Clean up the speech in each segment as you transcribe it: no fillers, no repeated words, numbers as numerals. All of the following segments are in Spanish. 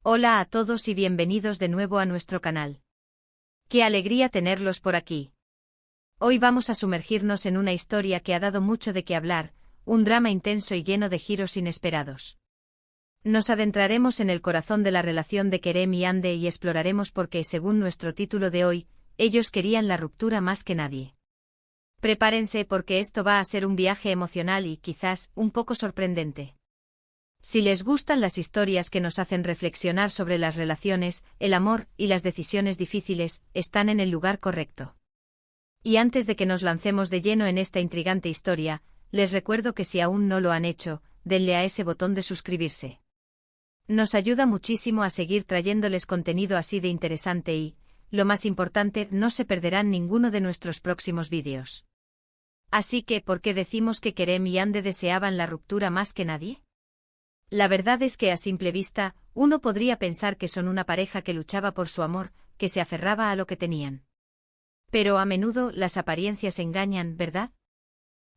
Hola a todos y bienvenidos de nuevo a nuestro canal. ¡Qué alegría tenerlos por aquí! Hoy vamos a sumergirnos en una historia que ha dado mucho de qué hablar, un drama intenso y lleno de giros inesperados. Nos adentraremos en el corazón de la relación de Kerem y Hande y exploraremos por qué, según nuestro título de hoy, ellos querían la ruptura más que nadie. Prepárense porque esto va a ser un viaje emocional y, quizás, un poco sorprendente. Si les gustan las historias que nos hacen reflexionar sobre las relaciones, el amor y las decisiones difíciles, están en el lugar correcto. Y antes de que nos lancemos de lleno en esta intrigante historia, les recuerdo que si aún no lo han hecho, denle a ese botón de suscribirse. Nos ayuda muchísimo a seguir trayéndoles contenido así de interesante y, lo más importante, no se perderán ninguno de nuestros próximos vídeos. Así que, ¿por qué decimos que Kerem y Hande deseaban la ruptura más que nadie? La verdad es que a simple vista, uno podría pensar que son una pareja que luchaba por su amor, que se aferraba a lo que tenían. Pero a menudo las apariencias engañan, ¿verdad?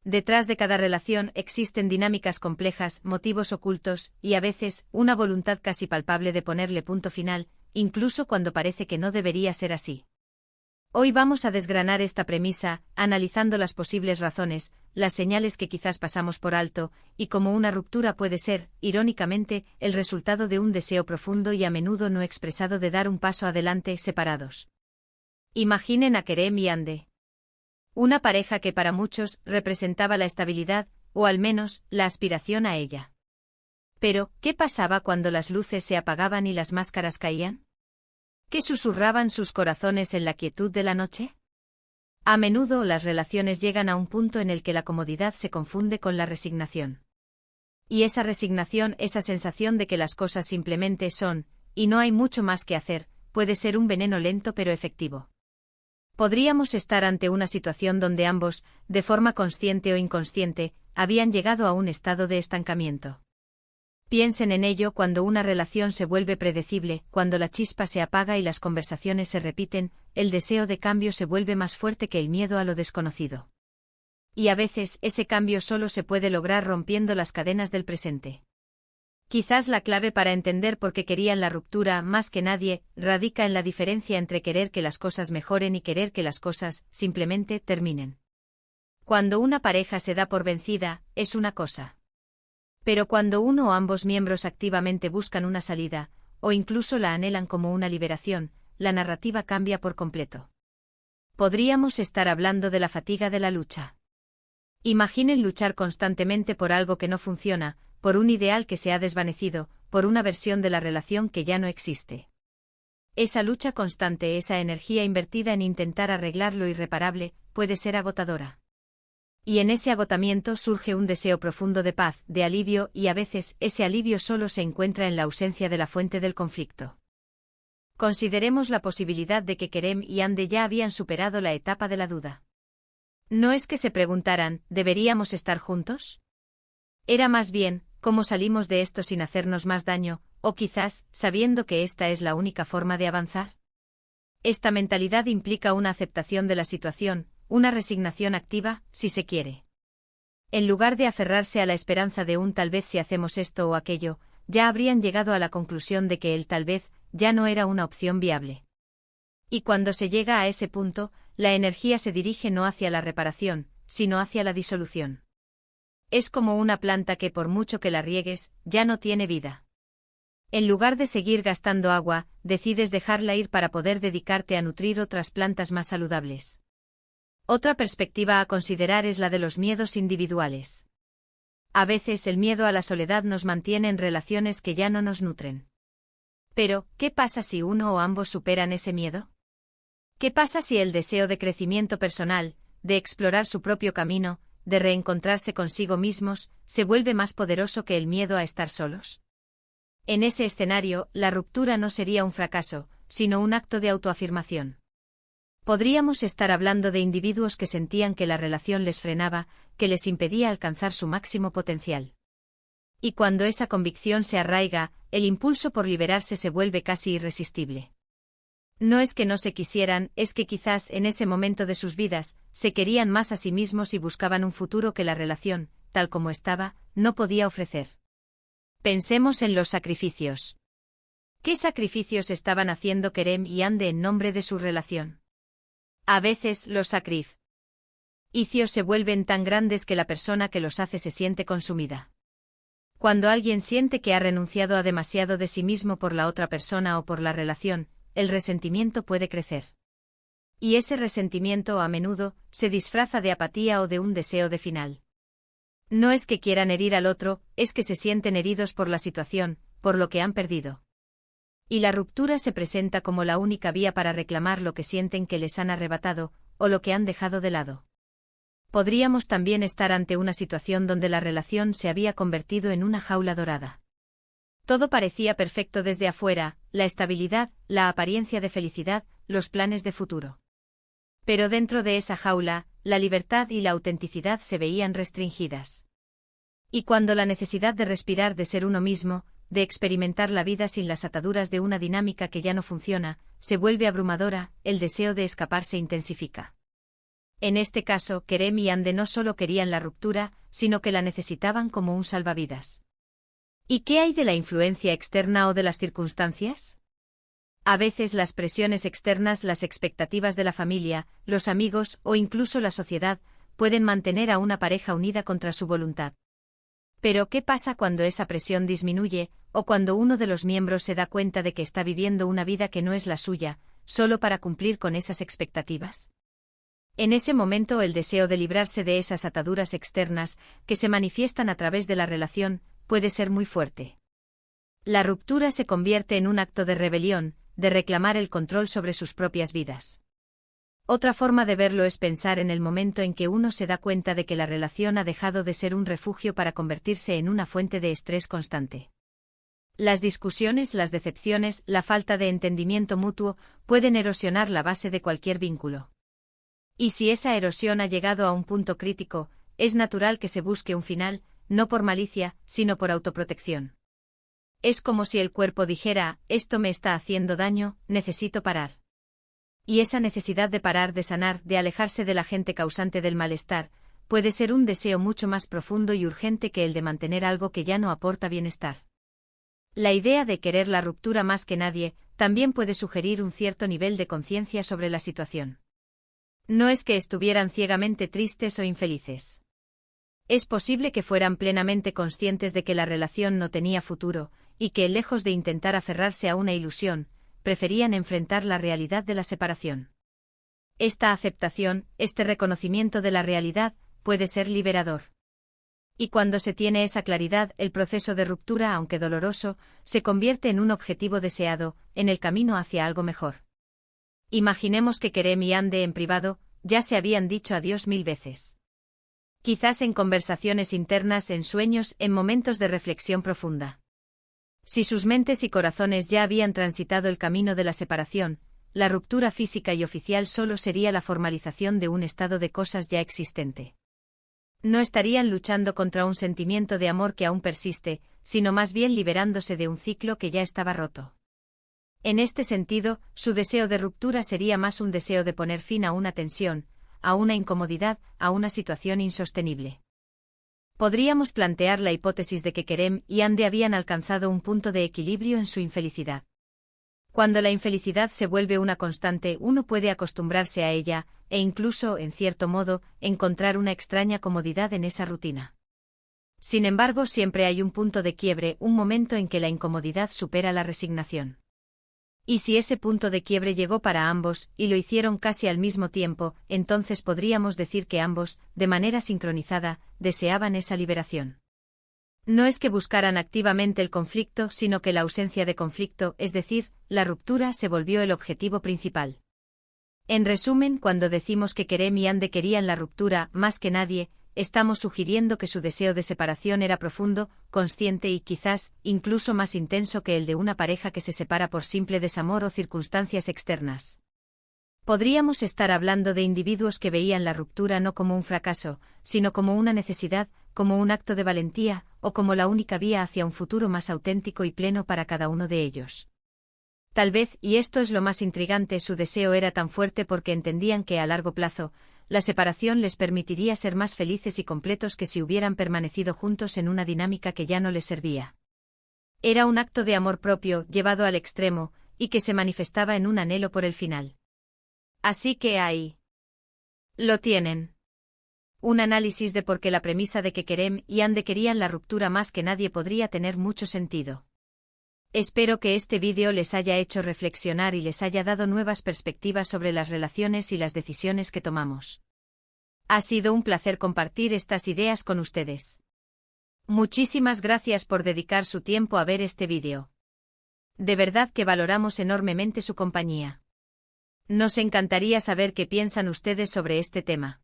Detrás de cada relación existen dinámicas complejas, motivos ocultos, y a veces, una voluntad casi palpable de ponerle punto final, incluso cuando parece que no debería ser así. Hoy vamos a desgranar esta premisa, analizando las posibles razones, las señales que quizás pasamos por alto, y cómo una ruptura puede ser, irónicamente, el resultado de un deseo profundo y a menudo no expresado de dar un paso adelante separados. Imaginen a Kerem y Hande. Una pareja que para muchos representaba la estabilidad, o al menos, la aspiración a ella. Pero, ¿qué pasaba cuando las luces se apagaban y las máscaras caían? ¿Qué susurraban sus corazones en la quietud de la noche? A menudo las relaciones llegan a un punto en el que la comodidad se confunde con la resignación. Y esa resignación, esa sensación de que las cosas simplemente son, y no hay mucho más que hacer, puede ser un veneno lento pero efectivo. Podríamos estar ante una situación donde ambos, de forma consciente o inconsciente, habían llegado a un estado de estancamiento. Piensen en ello cuando una relación se vuelve predecible, cuando la chispa se apaga y las conversaciones se repiten, el deseo de cambio se vuelve más fuerte que el miedo a lo desconocido. Y a veces ese cambio solo se puede lograr rompiendo las cadenas del presente. Quizás la clave para entender por qué querían la ruptura más que nadie radica en la diferencia entre querer que las cosas mejoren y querer que las cosas simplemente terminen. Cuando una pareja se da por vencida, es una cosa. Pero cuando uno o ambos miembros activamente buscan una salida, o incluso la anhelan como una liberación, la narrativa cambia por completo. Podríamos estar hablando de la fatiga de la lucha. Imaginen luchar constantemente por algo que no funciona, por un ideal que se ha desvanecido, por una versión de la relación que ya no existe. Esa lucha constante, esa energía invertida en intentar arreglar lo irreparable, puede ser agotadora. Y en ese agotamiento surge un deseo profundo de paz, de alivio, y a veces ese alivio solo se encuentra en la ausencia de la fuente del conflicto. Consideremos la posibilidad de que Kerem y Hande ya habían superado la etapa de la duda. No es que se preguntaran, ¿deberíamos estar juntos? Era más bien, ¿cómo salimos de esto sin hacernos más daño, o quizás, sabiendo que esta es la única forma de avanzar? Esta mentalidad implica una aceptación de la situación, una resignación activa, si se quiere. En lugar de aferrarse a la esperanza de un tal vez si hacemos esto o aquello, ya habrían llegado a la conclusión de que el tal vez ya no era una opción viable. Y cuando se llega a ese punto, la energía se dirige no hacia la reparación, sino hacia la disolución. Es como una planta que por mucho que la riegues, ya no tiene vida. En lugar de seguir gastando agua, decides dejarla ir para poder dedicarte a nutrir otras plantas más saludables. Otra perspectiva a considerar es la de los miedos individuales. A veces el miedo a la soledad nos mantiene en relaciones que ya no nos nutren. Pero, ¿qué pasa si uno o ambos superan ese miedo? ¿Qué pasa si el deseo de crecimiento personal, de explorar su propio camino, de reencontrarse consigo mismos, se vuelve más poderoso que el miedo a estar solos? En ese escenario, la ruptura no sería un fracaso, sino un acto de autoafirmación. Podríamos estar hablando de individuos que sentían que la relación les frenaba, que les impedía alcanzar su máximo potencial. Y cuando esa convicción se arraiga, el impulso por liberarse se vuelve casi irresistible. No es que no se quisieran, es que quizás en ese momento de sus vidas, se querían más a sí mismos y buscaban un futuro que la relación, tal como estaba, no podía ofrecer. Pensemos en los sacrificios. ¿Qué sacrificios estaban haciendo Kerem y Ande en nombre de su relación? A veces los sacrificios se vuelven tan grandes que la persona que los hace se siente consumida. Cuando alguien siente que ha renunciado a demasiado de sí mismo por la otra persona o por la relación, el resentimiento puede crecer. Y ese resentimiento a menudo se disfraza de apatía o de un deseo de final. No es que quieran herir al otro, es que se sienten heridos por la situación, por lo que han perdido. Y la ruptura se presenta como la única vía para reclamar lo que sienten que les han arrebatado, o lo que han dejado de lado. Podríamos también estar ante una situación donde la relación se había convertido en una jaula dorada. Todo parecía perfecto desde afuera, la estabilidad, la apariencia de felicidad, los planes de futuro. Pero dentro de esa jaula, la libertad y la autenticidad se veían restringidas. Y cuando la necesidad de respirar, de ser uno mismo, de experimentar la vida sin las ataduras de una dinámica que ya no funciona, se vuelve abrumadora, el deseo de escapar se intensifica. En este caso, Kerem y Ande no solo querían la ruptura, sino que la necesitaban como un salvavidas. ¿Y qué hay de la influencia externa o de las circunstancias? A veces las presiones externas, las expectativas de la familia, los amigos o incluso la sociedad, pueden mantener a una pareja unida contra su voluntad. Pero ¿qué pasa cuando esa presión disminuye, o cuando uno de los miembros se da cuenta de que está viviendo una vida que no es la suya, solo para cumplir con esas expectativas? En ese momento el deseo de librarse de esas ataduras externas, que se manifiestan a través de la relación, puede ser muy fuerte. La ruptura se convierte en un acto de rebelión, de reclamar el control sobre sus propias vidas. Otra forma de verlo es pensar en el momento en que uno se da cuenta de que la relación ha dejado de ser un refugio para convertirse en una fuente de estrés constante. Las discusiones, las decepciones, la falta de entendimiento mutuo pueden erosionar la base de cualquier vínculo. Y si esa erosión ha llegado a un punto crítico, es natural que se busque un final, no por malicia, sino por autoprotección. Es como si el cuerpo dijera, esto me está haciendo daño, necesito parar. Y esa necesidad de parar, de sanar, de alejarse de la gente causante del malestar, puede ser un deseo mucho más profundo y urgente que el de mantener algo que ya no aporta bienestar. La idea de querer la ruptura más que nadie, también puede sugerir un cierto nivel de conciencia sobre la situación. No es que estuvieran ciegamente tristes o infelices. Es posible que fueran plenamente conscientes de que la relación no tenía futuro, y que, lejos de intentar aferrarse a una ilusión, preferían enfrentar la realidad de la separación. Esta aceptación, este reconocimiento de la realidad, puede ser liberador. Y cuando se tiene esa claridad, el proceso de ruptura, aunque doloroso, se convierte en un objetivo deseado, en el camino hacia algo mejor. Imaginemos que Kerem y Ande en privado, ya se habían dicho adiós 1000 veces. Quizás en conversaciones internas, en sueños, en momentos de reflexión profunda. Si sus mentes y corazones ya habían transitado el camino de la separación, la ruptura física y oficial solo sería la formalización de un estado de cosas ya existente. No estarían luchando contra un sentimiento de amor que aún persiste, sino más bien liberándose de un ciclo que ya estaba roto. En este sentido, su deseo de ruptura sería más un deseo de poner fin a una tensión, a una incomodidad, a una situación insostenible. Podríamos plantear la hipótesis de que Kerem y Ande habían alcanzado un punto de equilibrio en su infelicidad. Cuando la infelicidad se vuelve una constante, uno puede acostumbrarse a ella, e incluso, en cierto modo, encontrar una extraña comodidad en esa rutina. Sin embargo, siempre hay un punto de quiebre, un momento en que la incomodidad supera la resignación. Y si ese punto de quiebre llegó para ambos, y lo hicieron casi al mismo tiempo, entonces podríamos decir que ambos, de manera sincronizada, deseaban esa liberación. No es que buscaran activamente el conflicto, sino que la ausencia de conflicto, es decir, la ruptura, se volvió el objetivo principal. En resumen, cuando decimos que Kerem y Ande querían la ruptura más que nadie, estamos sugiriendo que su deseo de separación era profundo, consciente y quizás, incluso más intenso que el de una pareja que se separa por simple desamor o circunstancias externas. Podríamos estar hablando de individuos que veían la ruptura no como un fracaso, sino como una necesidad, como un acto de valentía, o como la única vía hacia un futuro más auténtico y pleno para cada uno de ellos. Tal vez, y esto es lo más intrigante, su deseo era tan fuerte porque entendían que a largo plazo, la separación les permitiría ser más felices y completos que si hubieran permanecido juntos en una dinámica que ya no les servía. Era un acto de amor propio, llevado al extremo, y que se manifestaba en un anhelo por el final. Así que ahí lo tienen. Un análisis de por qué la premisa de que Kerem y Ande querían la ruptura más que nadie podría tener mucho sentido. Espero que este vídeo les haya hecho reflexionar y les haya dado nuevas perspectivas sobre las relaciones y las decisiones que tomamos. Ha sido un placer compartir estas ideas con ustedes. Muchísimas gracias por dedicar su tiempo a ver este vídeo. De verdad que valoramos enormemente su compañía. Nos encantaría saber qué piensan ustedes sobre este tema.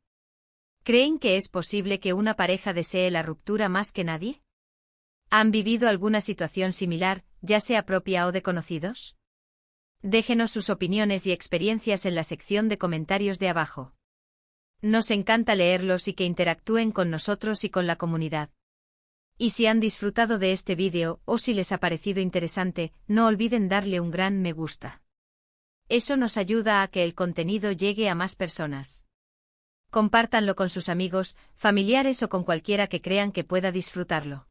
¿Creen que es posible que una pareja desee la ruptura más que nadie? ¿Han vivido alguna situación similar, ya sea propia o de conocidos? Déjenos sus opiniones y experiencias en la sección de comentarios de abajo. Nos encanta leerlos y que interactúen con nosotros y con la comunidad. Y si han disfrutado de este vídeo o si les ha parecido interesante, no olviden darle un gran me gusta. Eso nos ayuda a que el contenido llegue a más personas. Compártanlo con sus amigos, familiares o con cualquiera que crean que pueda disfrutarlo.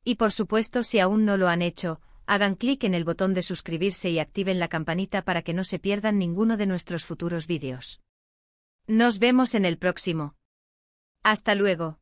Y por supuesto, si aún no lo han hecho, hagan clic en el botón de suscribirse y activen la campanita para que no se pierdan ninguno de nuestros futuros vídeos. Nos vemos en el próximo. Hasta luego.